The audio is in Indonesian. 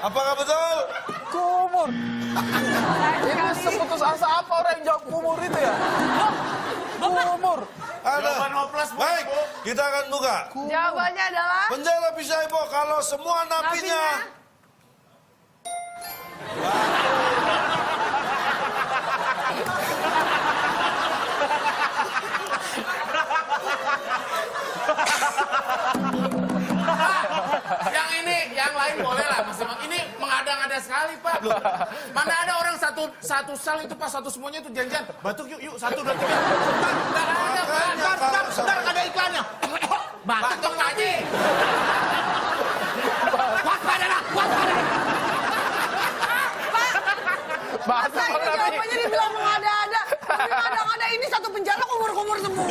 Apakah betul? Kumur. Ini seputus asa apa orang yang jawab kumur itu ya? Kumur. Ada. Jawaban hopeless, Bu. Baik, kita akan buka. Jawabannya adalah Penjara Pisaipo kalau semua napinya. Yang ini, yang lain boleh lah, Mas Imam. Ini mengada-ngada sekali, Pak. Mana ada orang satu sel itu pas satu semuanya itu janjian. Batuk yuk, 1, 2, 3. Nggak ada, Pak. Bentar, ada iklannya. Batuk aja. Waspadalah, waspada. masa ini jawabannya dibilang mengada-ada. Tapi mengada-ngada ini satu penjara kumur-kumur semua.